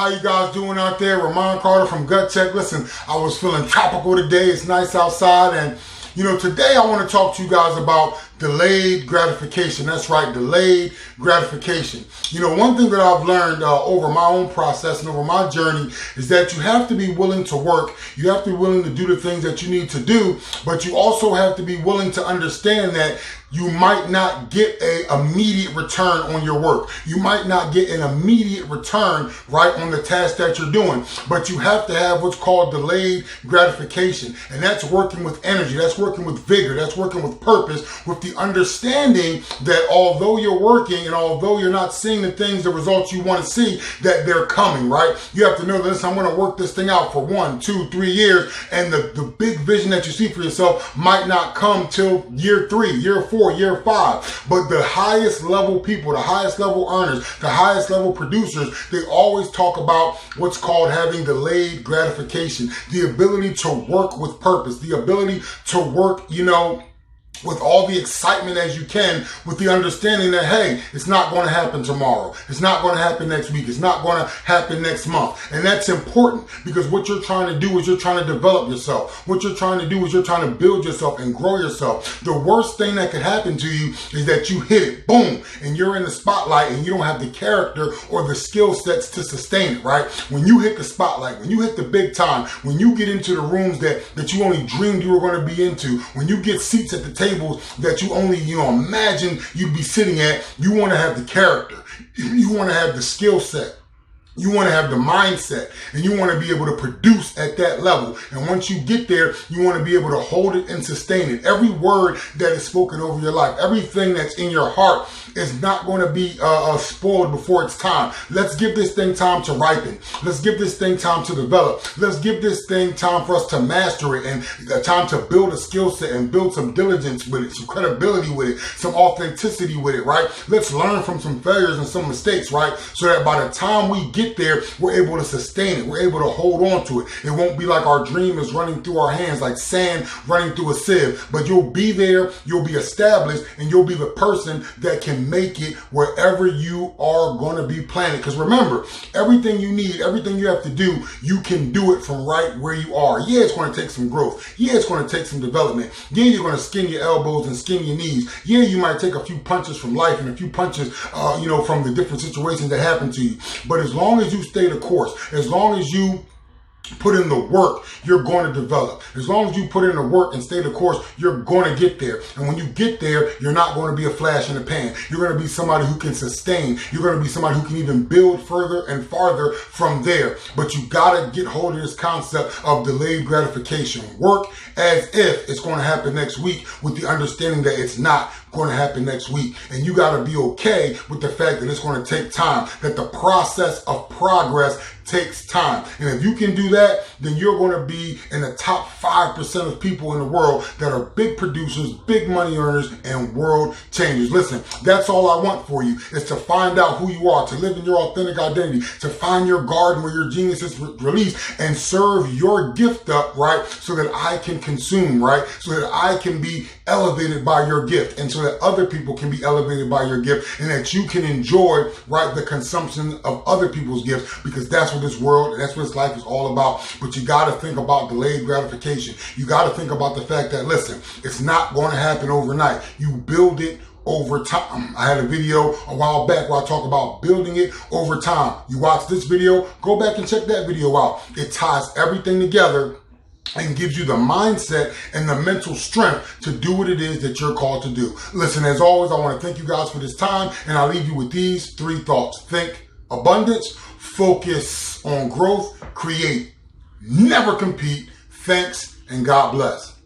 How you guys doing out there? Ramon Carter from Gut Check. Listen, I was feeling tropical today. It's nice outside, and today I want to talk to you guys about delayed gratification. That's right, delayed gratification. One thing that I've learned over my own process and over my journey is that you have to be willing to work. You have to be willing to do the things that you need to do, but you also have to be willing to understand that you might not get an immediate return on your work. You might not get an immediate return right on the task that you're doing, but you have to have what's called delayed gratification. And that's working with energy. That's working with vigor. That's working with purpose, with the understanding that although you're working and although you're not seeing the things, the results you want to see, that they're coming, right? You have to know that, listen, I'm going to work this thing out for 1, 2, 3 years, and the big vision that you see for yourself might not come till year 3, year 4, year 5. But the highest level people, the highest level earners, the highest level producers, they always talk about what's called having delayed gratification, the ability to work with purpose, the ability to work, with all the excitement as you can, with the understanding that, hey, it's not going to happen tomorrow. It's not going to happen next week. It's not going to happen next month. And that's important because what you're trying to do is you're trying to develop yourself. What you're trying to do is you're trying to build yourself and grow yourself. The worst thing that could happen to you is that you hit it, boom, and you're in the spotlight and you don't have the character or the skill sets to sustain it, right? When you hit the spotlight, when you hit the big time, when you get into the rooms that you only dreamed you were going to be into, when you get seats at the table that you only imagine you'd be sitting at, you want to have the character, you want to have the skill set, you want to have the mindset, and you want to be able to produce at that level. And once you get there, you want to be able to hold it and sustain it. Every word that is spoken over your life, everything that's in your heart is not going to be spoiled before it's time. Let's give this thing time to ripen. Let's give this thing time to develop. Let's give this thing time for us to master it and time to build a skill set and build some diligence with it, some credibility with it, some authenticity with it, right? Let's learn from some failures and some mistakes, right? So that by the time we get there, we're able to sustain it. We're able to hold on to it. It won't be like our dream is running through our hands like sand running through a sieve, but you'll be there, you'll be established, and you'll be the person that can make it wherever you are going to be planted. Because remember, everything you need, everything you have to do, you can do it from right where you are. Yeah, it's going to take some growth. Yeah, it's going to take some development. Yeah, you're going to skin your elbows and skin your knees. Yeah, you might take a few punches from life and a few punches, from the different situations that happen to you. But as long as you stay the course, as long as you put in the work, you're going to develop. As long as you put in the work and stay the course, you're going to get there. And when you get there, you're not going to be a flash in the pan. You're going to be somebody who can sustain. You're going to be somebody who can even build further and farther from there. But you got to get hold of this concept of delayed gratification. Work as if it's going to happen next week with the understanding that it's not going to happen next week. And you got to be okay with the fact that it's going to take time, that the process of progress takes time. And if you can do that, then you're going to be in the top 5% of people in the world that are big producers, big money earners, and world changers. Listen, that's all I want for you is to find out who you are, to live in your authentic identity, to find your garden where your genius is released and serve your gift up, right? So that I can consume, right? So that I can be elevated by your gift, and so that other people can be elevated by your gift, and that you can enjoy, right, the consumption of other people's gifts, because that's what this world and that's what this life is all about. But you got to think about delayed gratification. You got to think about the fact that, listen, it's not going to happen overnight. You build it over time. I had a video a while back where I talk about building it over time. You watch this video, go back and check that video out. It ties everything together and gives you the mindset and the mental strength to do what it is that you're called to do. Listen, as always, I want to thank you guys for this time, and I'll leave you with these 3 thoughts. Think abundance, focus on growth, create, never compete. Thanks, and God bless.